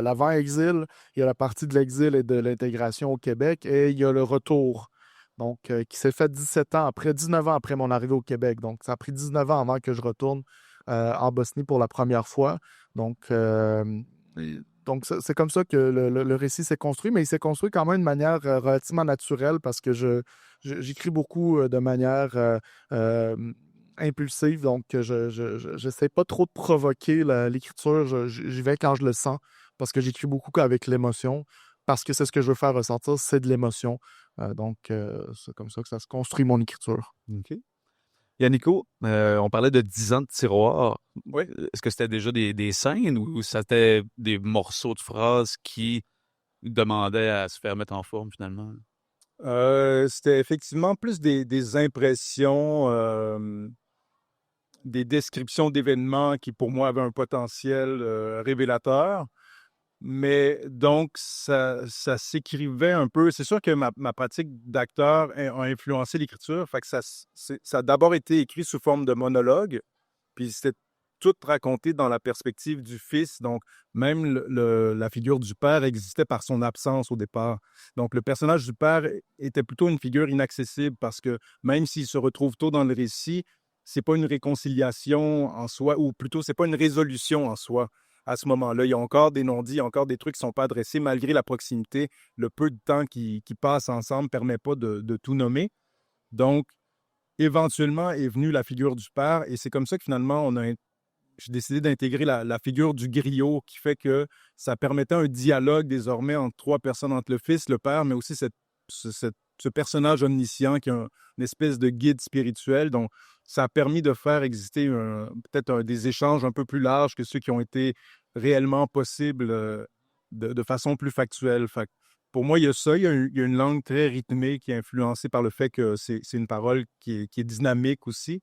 l'avant-exil, il y a la partie de l'exil et de l'intégration au Québec, et il y a le retour. Donc, qui s'est fait 19 ans après mon arrivée au Québec. Donc, ça a pris 19 ans avant que je retourne en Bosnie pour la première fois. Donc, c'est comme ça que le récit s'est construit, mais il s'est construit quand même de manière relativement naturelle, parce que j'écris beaucoup de manière impulsive. Donc, je n'essaie pas trop de provoquer l'écriture. J'y vais quand je le sens, parce que j'écris beaucoup avec l'émotion, parce que c'est ce que je veux faire ressentir, c'est de l'émotion. C'est comme ça que ça se construit, mon écriture. OK. Yannico, on parlait de 10 ans de tiroir. Oui. Est-ce que c'était déjà des scènes, ou c'était des morceaux de phrases qui demandaient à se faire mettre en forme finalement? C'était effectivement plus des impressions, des descriptions d'événements qui, pour moi, avaient un potentiel révélateur. Mais donc, ça s'écrivait un peu. C'est sûr que ma pratique d'acteur a influencé l'écriture. Fait que ça a d'abord été écrit sous forme de monologue, puis c'était tout raconté dans la perspective du fils. Donc, même la figure du père existait par son absence au départ. Donc, le personnage du père était plutôt une figure inaccessible parce que même s'il se retrouve tôt dans le récit, c'est pas une réconciliation en soi, ou plutôt, c'est pas une résolution en soi. À ce moment-là, il y a encore des non-dits, il y a encore des trucs qui ne sont pas adressés, malgré la proximité. Le peu de temps qui passe ensemble ne permet pas de tout nommer. Donc, éventuellement est venue la figure du père, et c'est comme ça que finalement, j'ai décidé d'intégrer la figure du griot, qui fait que ça permettait un dialogue désormais entre trois personnes, entre le fils, le père, mais aussi ce personnage omniscient qui est une espèce de guide spirituel. Donc, ça a permis de faire exister peut-être des échanges un peu plus larges que ceux qui ont été réellement possibles de façon plus factuelle. Fait que pour moi, il y a ça. Il y a une langue très rythmée qui est influencée par le fait que c'est une parole qui est dynamique aussi.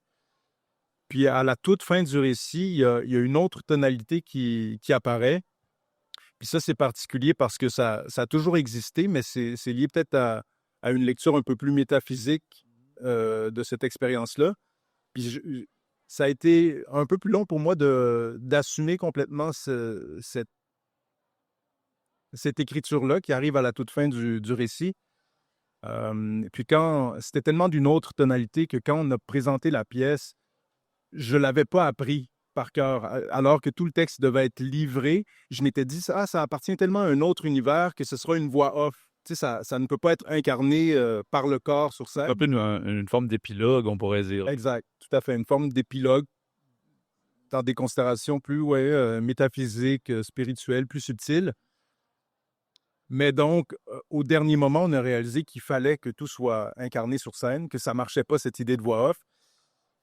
Puis à la toute fin du récit, il y a une autre tonalité qui apparaît. Puis ça, c'est particulier parce que ça a toujours existé, mais c'est lié peut-être à une lecture un peu plus métaphysique de cette expérience-là. Puis ça a été un peu plus long pour moi d'assumer complètement cette écriture-là qui arrive à la toute fin du récit. Puis c'était tellement d'une autre tonalité que quand on a présenté la pièce, je ne l'avais pas appris par cœur. Alors que tout le texte devait être livré, je m'étais dit, ça appartient tellement à un autre univers que ce sera une voix off. Tu sais, ça ne peut pas être incarné par le corps sur scène. Un peu une forme d'épilogue, on pourrait dire. Exact, tout à fait. Une forme d'épilogue dans des considérations plus métaphysiques, spirituelles, plus subtiles. Mais donc, au dernier moment, on a réalisé qu'il fallait que tout soit incarné sur scène, que ça ne marchait pas, cette idée de voix off.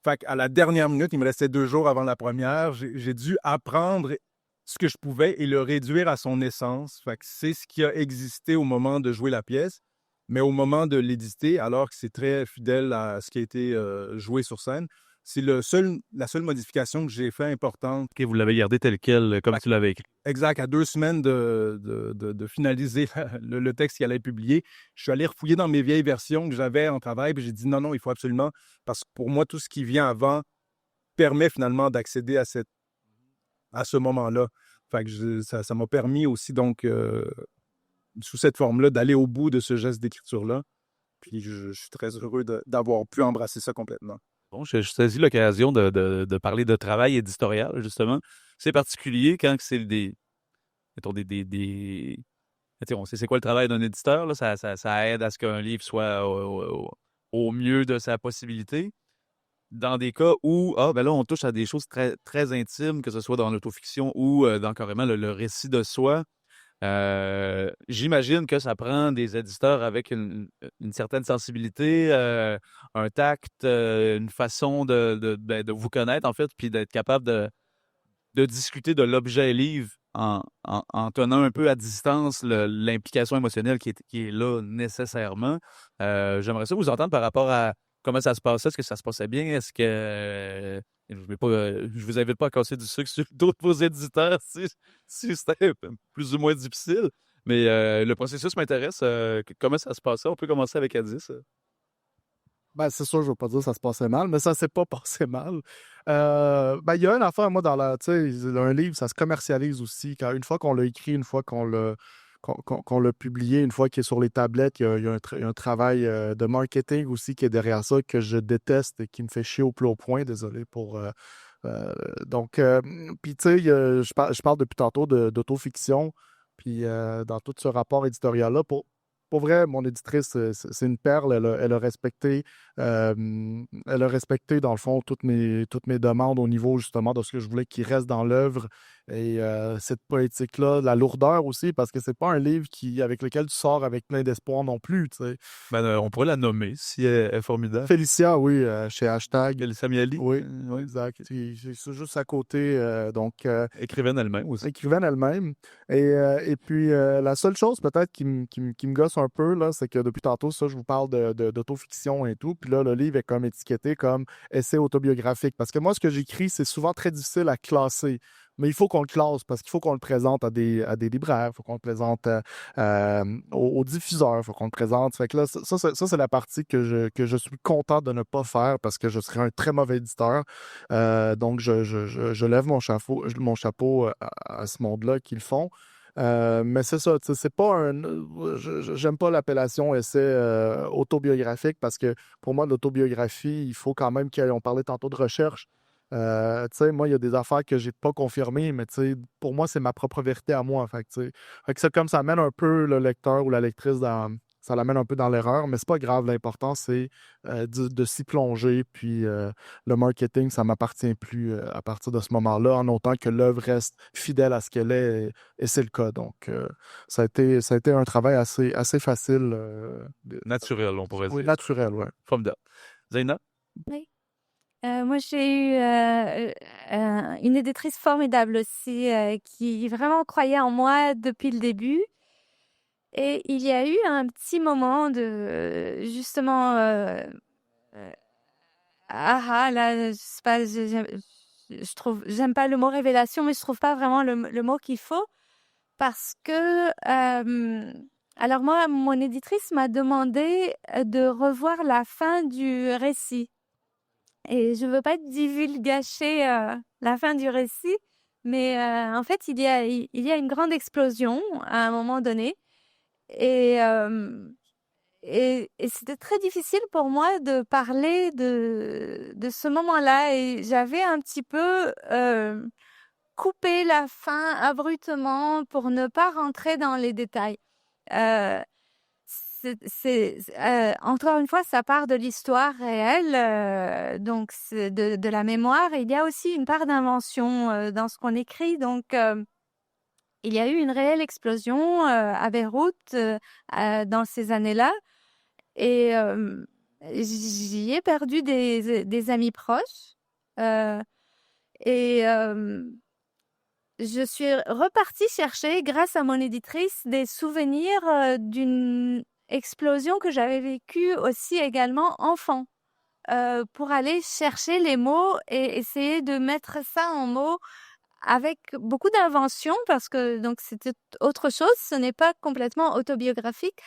Fait qu'à la dernière minute, il me restait 2 jours avant la première, j'ai dû apprendre ce que je pouvais et le réduire à son essence. Fait que c'est ce qui a existé au moment de jouer la pièce, mais au moment de l'éditer, alors que c'est très fidèle à ce qui a été joué sur scène, c'est la seule modification que j'ai fait importante. OK, vous l'avez gardé tel quel, comme tu l'avais écrit. Exact. À 2 semaines de finaliser le texte qui allait être publié, je suis allé refouiller dans mes vieilles versions que j'avais en travail, puis j'ai dit non, il faut absolument, parce que pour moi, tout ce qui vient avant permet finalement d'accéder à ce moment-là. Fait que ça m'a permis aussi, donc, sous cette forme-là, d'aller au bout de ce geste d'écriture-là. Puis je suis très heureux d'avoir pu embrasser ça complètement. Bon, je saisis l'occasion de parler de travail éditorial, justement. C'est particulier quand c'est mettons, on sait c'est quoi le travail d'un éditeur, là, ça aide à ce qu'un livre soit au mieux de sa possibilité. Dans des cas où, là, on touche à des choses très, très intimes, que ce soit dans l'autofiction ou dans carrément le récit de soi. J'imagine que ça prend des éditeurs avec une certaine sensibilité, un tact, une façon de vous connaître, en fait, puis d'être capable de discuter de l'objet livre en tenant un peu à distance l'implication émotionnelle qui est là nécessairement. J'aimerais ça vous entendre par rapport à comment ça se passait. Est-ce que ça se passait bien? Est-ce que... je vous invite pas à casser du sucre sur d'autres vos éditeurs si c'était plus ou moins difficile. Mais le processus m'intéresse. Comment ça se passait? On peut commencer avec Addis. Ben, c'est sûr, je ne veux pas dire que ça se passait mal, mais ça ne s'est pas passé mal. Il y a une affaire, moi, tu sais, un livre, ça se commercialise aussi. Une fois qu'on l'a écrit, une fois qu'on l'a publié, une fois qu'il est sur les tablettes, il y a un travail de marketing aussi qui est derrière ça que je déteste et qui me fait chier au plus haut point. Désolé pour... puis tu sais, je parle depuis tantôt d'autofiction, puis dans tout ce rapport éditorial-là, pour vrai, mon éditrice, c'est une perle. Elle a respecté, dans le fond, toutes mes demandes au niveau justement de ce que je voulais qu'il reste dans l'œuvre Et cette poétique-là, la lourdeur aussi, parce que c'est pas un livre avec lequel tu sors avec plein d'espoir non plus, tu sais. Ben, on pourrait la nommer si elle est formidable. Félicia, oui, chez Hashtag. Félicia Mieli. Oui, Oui. exact. C'est juste à côté, donc... Écrivaine elle-même aussi. Écrivaine elle-même. Et puis, la seule chose peut-être qui me gosse un peu, là, c'est que depuis tantôt, ça, je vous parle d'autofiction et tout. Puis là, le livre est comme étiqueté comme essai autobiographique. Parce que moi, ce que j'écris, c'est souvent très difficile à classer. Mais il faut qu'on le classe parce qu'il faut qu'on le présente à des libraires, il faut qu'on le présente aux diffuseurs, il faut qu'on le présente. Fait que là, ça c'est la partie que je suis content de ne pas faire parce que je serais un très mauvais éditeur. Donc, je lève mon chapeau à ce monde-là qui le font. Mais c'est ça, c'est pas j'aime pas l'appellation essai autobiographique parce que pour moi, l'autobiographie, il faut quand même on parlait tantôt de recherche. Tu sais, moi, il y a des affaires que j'ai pas confirmées, mais tu sais, pour moi, c'est ma propre vérité à moi. Fait que, tu sais, ça, comme ça amène un peu le lecteur ou la lectrice ça l'amène un peu dans l'erreur, mais c'est pas grave. L'important, c'est de s'y plonger. Puis le marketing, ça m'appartient plus à partir de ce moment-là, en autant que l'œuvre reste fidèle à ce qu'elle est, et c'est le cas. Donc, ça a été un travail assez facile. Naturel, on pourrait dire. Oui, naturel, oui. Formidable. Zaina? Oui. Moi, j'ai eu une éditrice formidable aussi qui vraiment croyait en moi depuis le début. Et il y a eu un petit moment de justement là, je sais pas, j'aime pas le mot révélation, mais je trouve pas vraiment le mot qu'il faut parce que alors moi, mon éditrice m'a demandé de revoir la fin du récit. Et je veux pas divulgacher la fin du récit, mais en fait, il y a une grande explosion à un moment donné. Et c'était très difficile pour moi de parler de ce moment-là. Et j'avais un petit peu coupé la fin abruptement pour ne pas rentrer dans les détails. Encore une fois, ça part de l'histoire réelle, donc c'est de la mémoire. Et il y a aussi une part d'invention dans ce qu'on écrit. Donc, il y a eu une réelle explosion à Beyrouth dans ces années-là. Et j'y ai perdu des amis proches. Et je suis repartie chercher, grâce à mon éditrice, des souvenirs d'une explosion que j'avais vécue aussi également enfant, pour aller chercher les mots et essayer de mettre ça en mots avec beaucoup d'invention parce que donc c'était autre chose, ce n'est pas complètement autobiographique,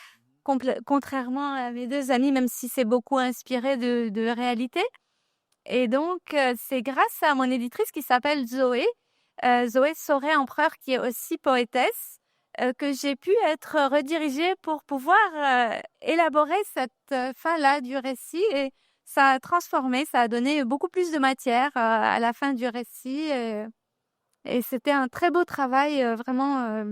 contrairement à mes deux amis, même si c'est beaucoup inspiré de réalité. Et donc, c'est grâce à mon éditrice qui s'appelle Zoé Soré-Empereur, qui est aussi poétesse, que j'ai pu être redirigée pour pouvoir élaborer cette fin-là du récit. Et ça a transformé, ça a donné beaucoup plus de matière à la fin du récit. Et c'était un très beau travail, vraiment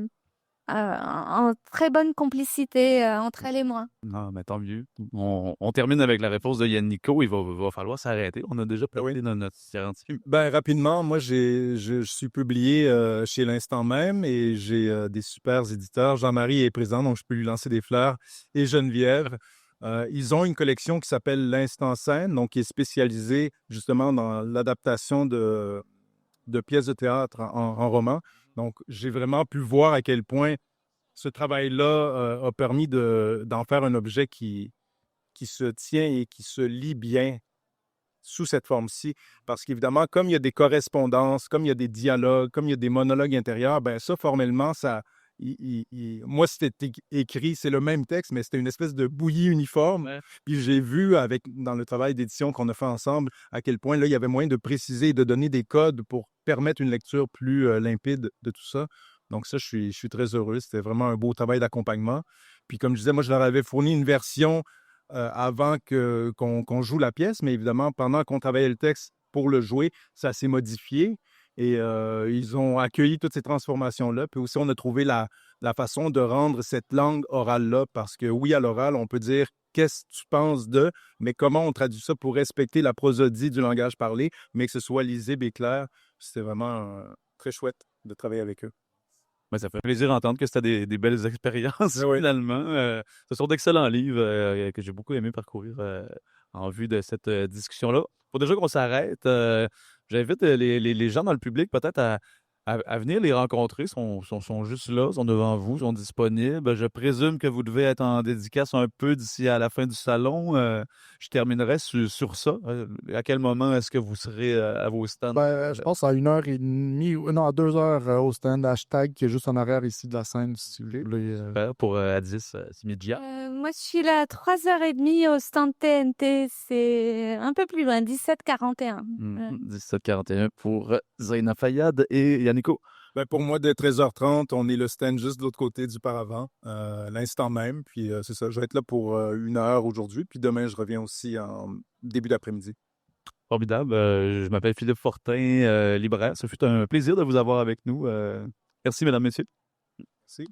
en très bonne complicité entre elle et moi. Non, mais tant mieux. On termine avec la réponse de Yannico. Il va falloir s'arrêter. On a déjà parlé dans notre scientifique. Ben, rapidement, moi, je suis publié chez l'Instant Même et j'ai des super éditeurs. Jean-Marie est présent, donc je peux lui lancer des fleurs. Et Geneviève. Ils ont une collection qui s'appelle l'Instant Scène, donc qui est spécialisée justement dans l'adaptation de pièces de théâtre en roman. Donc, j'ai vraiment pu voir à quel point ce travail-là a permis d'en faire un objet qui se tient et qui se lit bien sous cette forme-ci. Parce qu'évidemment, comme il y a des correspondances, comme il y a des dialogues, comme il y a des monologues intérieurs, ben ça, formellement, moi, c'était écrit, c'est le même texte, mais c'était une espèce de bouillie uniforme. Ouais. Puis j'ai vu, dans le travail d'édition qu'on a fait ensemble, à quel point là, il y avait moyen de préciser et de donner des codes pour permettre une lecture plus limpide de tout ça. Donc ça, je suis très heureux. C'était vraiment un beau travail d'accompagnement. Puis comme je disais, moi, je leur avais fourni une version avant qu'on joue la pièce, mais évidemment, pendant qu'on travaillait le texte pour le jouer, ça s'est modifié. Et ils ont accueilli toutes ces transformations-là. Puis aussi, on a trouvé la façon de rendre cette langue orale-là, parce que oui, à l'oral, on peut dire « qu'est-ce que tu penses de », mais comment on traduit ça pour respecter la prosodie du langage parlé, mais que ce soit lisible et clair. C'était vraiment très chouette. de travailler avec eux. Ben, ça fait plaisir d'entendre que c'était des belles expériences Oui. finalement. Ce sont d'excellents livres que j'ai beaucoup aimé parcourir en vue de cette discussion-là. Faut déjà qu'on s'arrête. J'invite les gens dans le public peut-être à venir les rencontrer. Sont juste là, sont devant vous, sont disponibles. Je présume que vous devez être en dédicace un peu d'ici à la fin du salon. Je terminerai sur ça. À quel moment est-ce que vous serez à vos stands? Je pense à 1h30, non, à 2h au stand hashtag qui est juste en arrière ici de la scène, si vous voulez. Super pour Addis Simidja. Moi, je suis là à 3h30 au stand TNT. C'est un peu plus loin, 17h41. 17h41 pour Zaina Fayyad et Yannico. Ben, pour moi, dès 13h30, on est le stand juste de l'autre côté du paravent, l'instant même. Puis c'est ça, je vais être là pour 1 heure aujourd'hui. Puis demain, je reviens aussi en début d'après-midi. Formidable. Je m'appelle Philippe Fortin, libraire. Ce fut un plaisir de vous avoir avec nous. Merci, mesdames, messieurs. Merci.